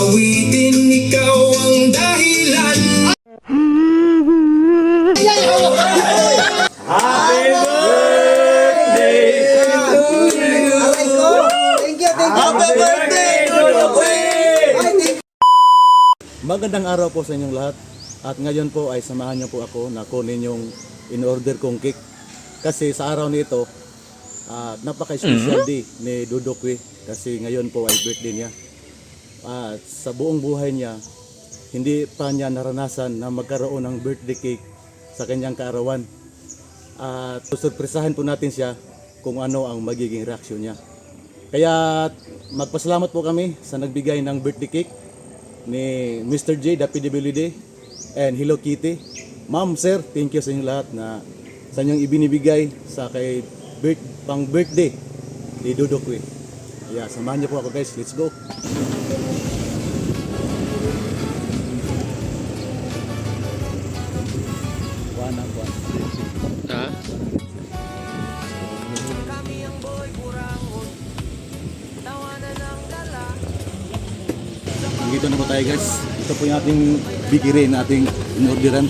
Awitin, ikaw ang dahilan. Happy birthday to you. Thank you. Happy birthday to the queen. Magandang araw po sa inyong lahat. At ngayon po ay samahan niyo po ako na kunin yung in-order kong cake. Kasi sa araw nito, napaka-special day ni Dudokwe. Kasi ngayon po ay birthday niya. At sa buong buhay niya, hindi pa niya naranasan na magkaroon ng birthday cake sa kanyang kaarawan. At susurpresahan po natin siya kung ano ang magiging reaksyon niya. Kaya magpasalamat po kami sa nagbigay ng birthday cake ni Mr. J, the PWD, and Hello Kitty. Ma'am, sir, thank you sa inyo lahat na sa inyong ibinibigay sa kay pang birthday ni Dudokwe. Yeah, samahan niyo po ako guys, let's go. Dito na po tayo guys. Ito po yung ating bigire na ating in-orderan.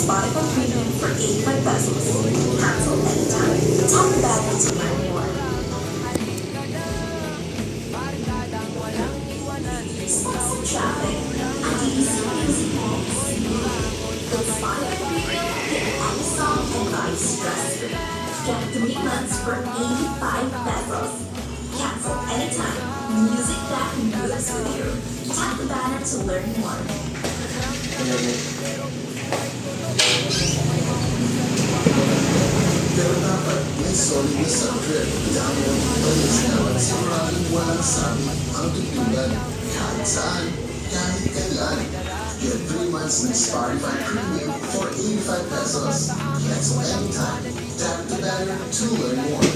Spotify Premium for 85 pesos. Cancel anytime. Talk about it to anyone. Sports and traffic. At easy music halls. With Spotify Premium, get any song and buy stress-free. Get 3 months for 85 pesos. Cancel anytime. Music that moves with you. Tap the banner to learn more. Pero dapat may solid na subject. Dami ang pagpalis naman sa maraming walang sabi. Ang tutugan, kahit saan, kahit kailan. Get 3 months ng Spotify Premium for 85 pesos. Cancel anytime. Tap the banner to learn more.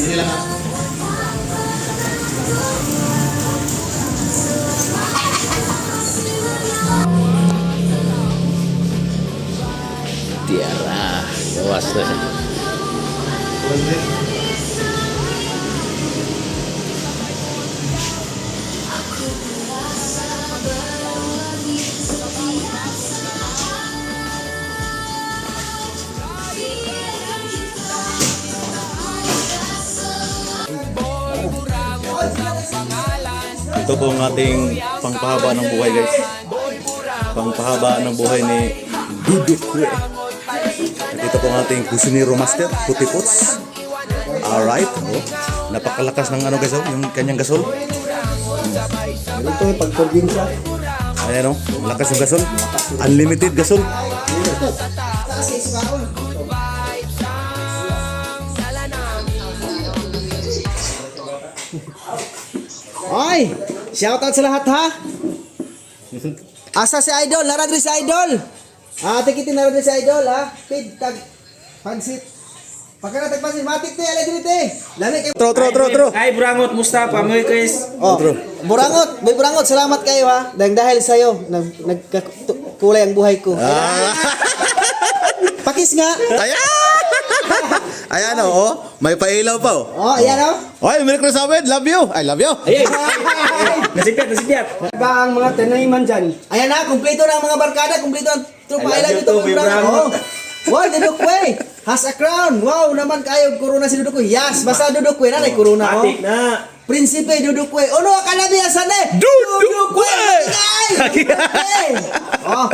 Hindi lang. Tiara, gawas na. Ito po ang ating pangpahaba ng buhay guys. Pangpahaba ng buhay ni Dudokwe. At ito po ang ating kusinero master, Puti Pots. Alright. Oh, napakalakas ng ano guys, yung kanyang gasol. Ito yung pag-turbine siya. Ayan o, malakas yung gasol. Unlimited gasol. Ay! Shoutout sa lahat ha! Asa si Idol? Naradri si Idol! Ate Kitty naradri si Idol ha! Pid, tag, pansit. Pagka pansit, matik te, alay te! Lani kayo. Tro. Ay, Burangot, Mustafa, Moy Chris. Oh, Burangot, salamat kayo ha! Dahil sa'yo, nagkulay ang buhay ko. Pakis nga! Ayan o, may pailaw pa o. Oh, ayan o! Oy, Merry Christmas, love you! I love you! Ay, nasipyat. Ang mga tanayman dyan. Ayan na, kumpleto na ang mga barkada, kumpleto ang trupa. I love you too, Burangot. Wow, Dudokwe has a crown. Wow, naman kayo, corona si Dudokwe. Yes, basta Dudokwe na, corona. Matik na. Prinsipe Dudokwe. Ono ka na biyasan eh? Dudokwe! Oh.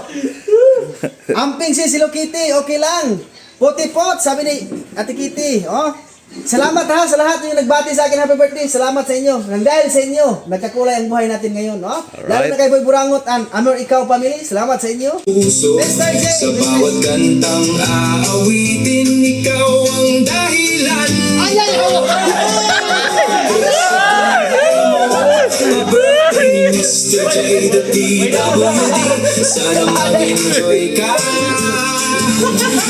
Amping si Hello Kitty, okay lang. Puti pot, sabi ni Ate Kitty. Oh. Salamat ha sa lahat yung nagbati sa akin happy birthday. Salamat sa inyo. Nang dahil sa inyo, nagkakulay ang buhay natin ngayon, no? Lalo na kay Boy Burangot and Amor Ikaw family. Salamat sa inyo. Puso Mr. J, sa bawat kantang aawitin, ikaw ang dahilan. Happy birthday, Mr. J, the DWD. Sana mag-enjoy ka.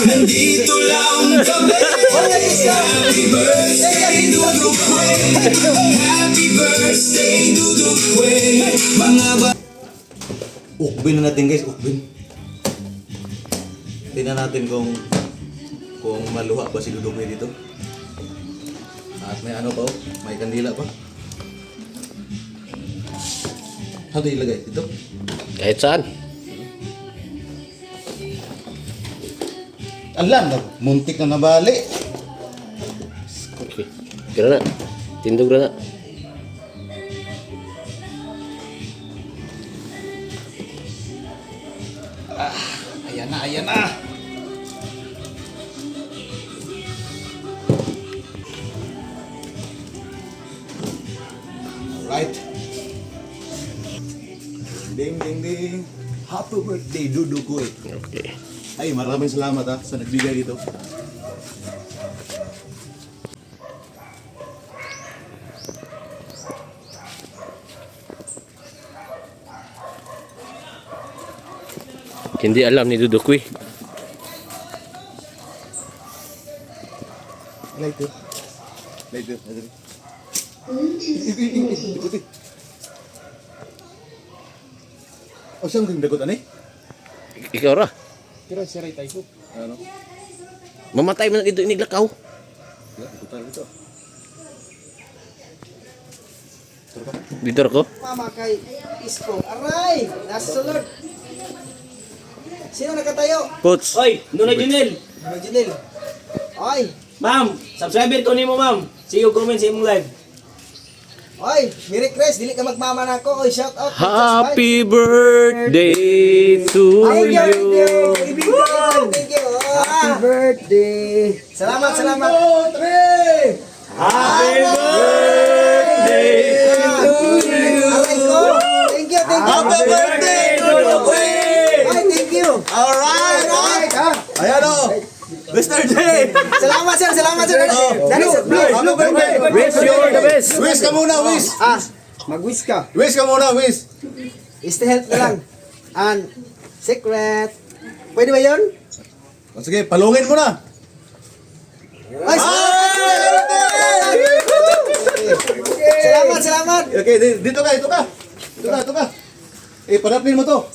Nandito lang kami. Happy birthday, Duduk Way. Happy birthday, Duduk Way. Mga Ukbin na natin guys, ukbin. Tingnan natin kung maluha ba si Duduk Way dito. At may ano pa oh, may kandila pa. Saan ito ilagay? Dito? Kahit saan. Alam na, muntik na nabali. Okay. Kira na. Tindog na na. Ayan na, ayan na. Alright. Ding, ding, ding. Happy birthday, Duduk Way. Okay. Ay, maraming salamat ha sa nagbigay dito. Hindi alam ni Dudukwi. Later. Later. Ikuti. O siyang kong dagot ani? Ikaw ra. Kira siya ray tayo. Ano? Mamatay man dito iniglakaw. Ikutan dito. Dito ako. Mama kay Isko. Aray! Nasa sulod. Sino nakatayo? Coach. Oy, Nunay Junel. Majinil. Ay! Ma'am, subscriber ko nimo ma'am. See you comment sa imong live. Ay! Merry Chris! Dili ka magmama na ako. Oy, shout out. Happy birthday to Thank you! Thank you! you. Ibigan! Thank you! Happy birthday! Salamat! Salamat! Happy birthday to you. Aray ko! Thank you! Thank you! Happy birthday, Duduk Way! Ay, thank you! Alright! Alright! Ha? Ayan o! Mr. J! Salamat sir! Salamat sir! Dali sir! Happy birthday! Wish you all the best. Wish ka muna, wish! Ah! Mag-wish ka! Wish ka muna, wish! Stay healthy ka lang. And secret. Pwede ba yun? O sige, palungin mo na! Ay! Salamat! Salamat! Okay, dito ka, ito ka! Ito ka, ito ka! Eh, padaplin mo to!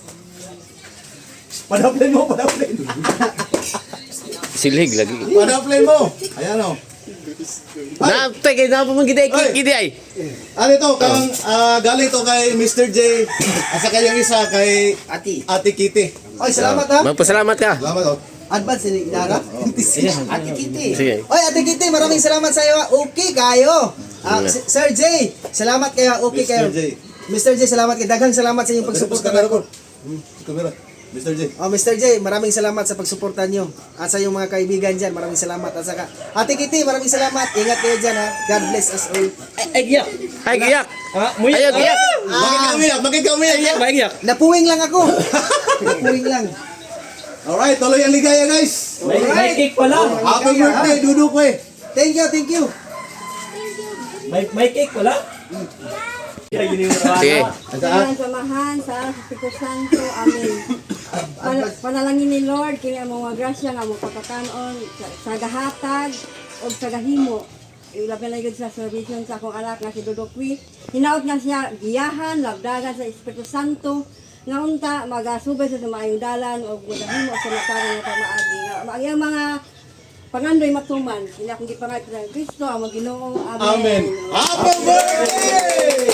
Padaplin mo, padaplin! Silig lagi. Padaplin mo! Ayan o! Napay kay na pa kita ikiki ay. Ano ito, kang galing to kay Mr. J at saka yung isa kay Ati. Ate Kitty. Oy, salamat ha! Magpasalamat ka. Salamat o. Advance ni Dara. Ate Kitty. Sige. Oy, Ate Kitty, maraming salamat sa iyo. Okay kayo. Sir J, salamat kayo. Okay kayo. Mr. J. Mr. J, salamat kayo. Daghang salamat sa inyong pagsuporta. Kamera ko. Kamera. Mr. J. Oh, Mr. J, maraming salamat sa pagsuporta nyo. At sa iyong mga kaibigan dyan, maraming salamat. At saka, Ate Kitty, maraming salamat. Ingat kayo dyan ha. God bless us all. Ay, giyak. Ay giyak. Ha? Muy. Ay giyak. Bakit ka umiyak? Bakit ka umiyak? Giyak ba giyak? Napuwing lang ako. Napuwing lang. Alright, tuloy ang ligaya guys. May cake pala. Happy birthday, Duduk Way. Thank you, thank you. May cake pala. Sige. Kailangan samahan sa Espiritu Santo. Amen. Panalangin ni Lord, kini ang mga grasya nga mo pagkakanon sa gahatag o sa gahimo. Ilabi na yun sa servisyon sa akong anak nga si Duduk Way. Hinaot nga siya giyahan, labdagan sa Espiritu Santo. Nga unta, magasubay sa sumayong dalan o gahimo sa natarang nga pamaagi. Ang mga pangandoy matuman, sila kung gipangat ng Kristo, ang Ginoo. Amen. Happy birthday!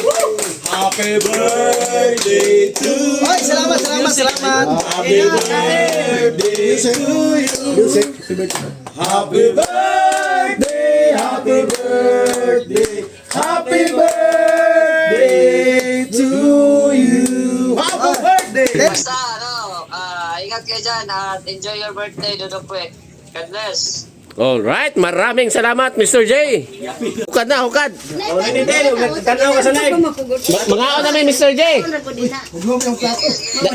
Happy birthday to you. Oy, salamat, salamat, salamat. Happy birthday to you. Happy birthday, happy birthday, happy birthday to you. Happy birthday! Basta, ingat kayo dyan at enjoy your birthday, Duduk Way. God bless. Alright, maraming salamat Mr. J. Hukad na, hukad. O, nandito, tanaw ka sa live. Mga ako namin Mr. J.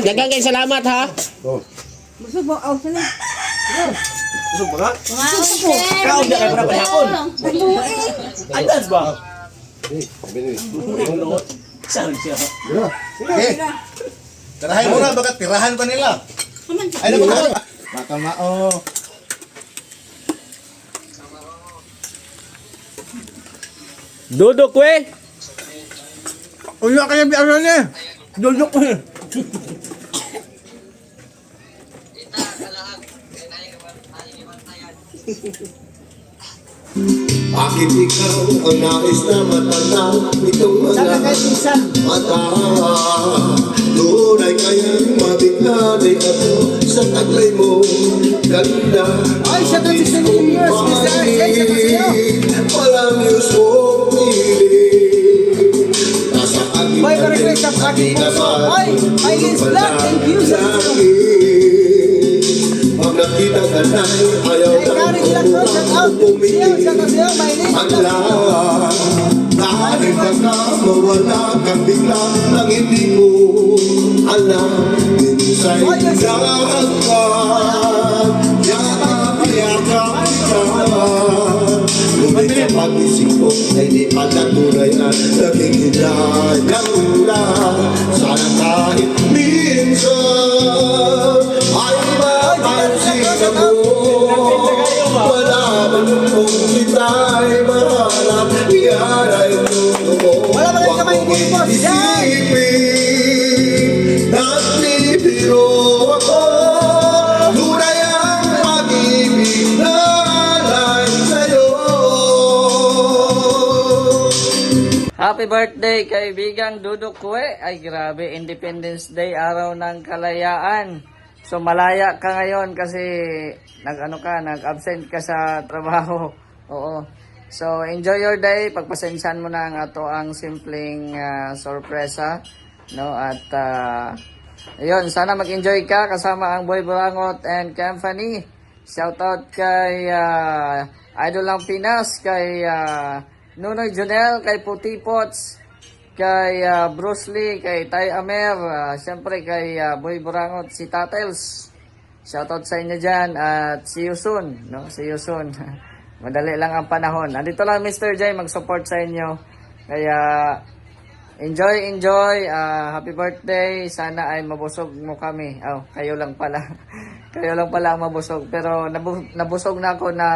Dagang kayong salamat ha. Busog mo, aw, sila. Busog ba ka? Kaon na kayo para panahapon. Advance ba? Saan siya? Tirahan mo na, baka tirahan pa nila. Ay, naman ka. Baka mao. Dudok we. Uya kaya biasa niya. Dudok ko. Bakit ikaw ang nais na matanaw itong mga mata? Tunay kayang mabigladay ako sa taglay mo ganda. Ay, siya na 16 years. Mr. RJ, siya na sa'yo. Walang news mo piling. Nasa aking Boy, pa-request sa aking puso. Boy, my Liz Vlog, thank you sa pag nakita ka na'y ayaw Ay, Karen Vlog po, shout out. Siya na sa'yo, my Liz ang Vlog. lahat. Dahil baka mawala kang bigla nang hindi mo alam. Minsa'y lahat ka, yakap-yakap ka. Ngunit sa pag-isip ko ay di pagkatunay at naging hinayang ulan. Sana kahit minsan ay mapansin mo. Malaman kung kita'y mahalap, yan ay totoo. Wala ba kayo kamay ni Boss? Yan! Isipin, nagbibiro ako. Tunay ang pag-ibig na alay sa'yo. Happy birthday kaibigang Dudok Kue. Ay grabe, Independence Day, araw ng kalayaan. So malaya ka ngayon kasi nag-absent ka sa trabaho. Oo. So enjoy your day. Pagpasensyahan mo na ang ato ang simpleng sorpresa, no? At ayun, sana mag-enjoy ka kasama ang Boy Burangot and Company. Shout out kay Idol lang Pinas, kay Nunoy Junel, kay Puti Pots, kay Bruce Lee, kay Tay Amer, siyempre kay Boy Burangot, si Tatels. Shoutout sa inyo dyan at see you soon, no? See you soon. Madali lang ang panahon. Andito lang Mr. J mag-support sa inyo. Kaya enjoy. Happy birthday. Sana ay mabusog mo kami. Oh, kayo lang pala. Kayo lang pala ang mabusog. Pero nabusog na ako na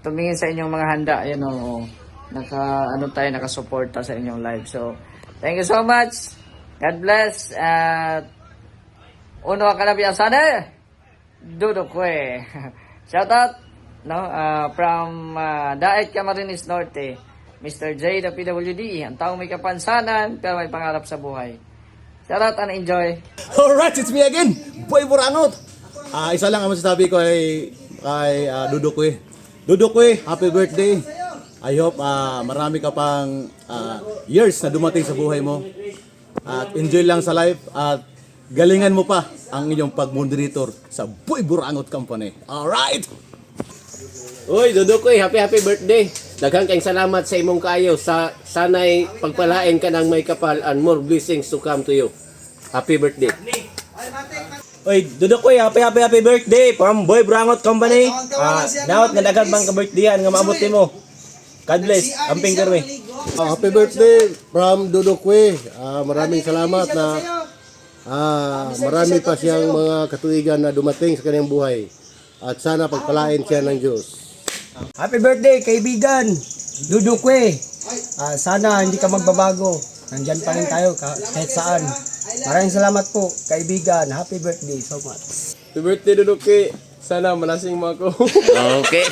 tumingin sa inyong mga handa. Ayan o. Nakasuporta sa inyong live. So, thank you so much. God bless. At uno ka na biyasane. Dudok Kue. Shout out, no, from Daet Camarines Norte. Mr. J, the PWD. Ang taong may kapansanan pero may pangarap sa buhay. Shout out and enjoy. Alright, it's me again, Boy Burangot. Isa lang ang masasabi ko kay Dudok Kue. Dudok Kue, happy birthday. I hope marami ka pang years na dumating sa buhay mo. At enjoy lang sa life at galingan mo pa ang inyong pag-moderator sa Boy Burangot Company. Alright! Uy, Dudok Kue, happy birthday. Daghang kayong salamat sa imong kaayo. Sana'y pagpalain ka ng may kapal and more blessings to come to you. Happy birthday. Oy, Dudok Kue, happy birthday from Boy Burangot Company. Dapat nga dagan bang ka-birthdayan nga maabot mo. God bless. Amping karmi. Happy birthday from Dudok Kue. Maraming salamat na marami pa siyang mga katuigan na dumating sa kanyang buhay. At sana pagpalain siya ng Diyos. Happy birthday, kaibigan. Dudok Kue. Sana hindi ka magbabago. Nandyan pa rin tayo kahit saan. Maraming salamat po, kaibigan. Happy birthday so much. Happy birthday Dudok Kue. Sana malasing mo ako. Okay.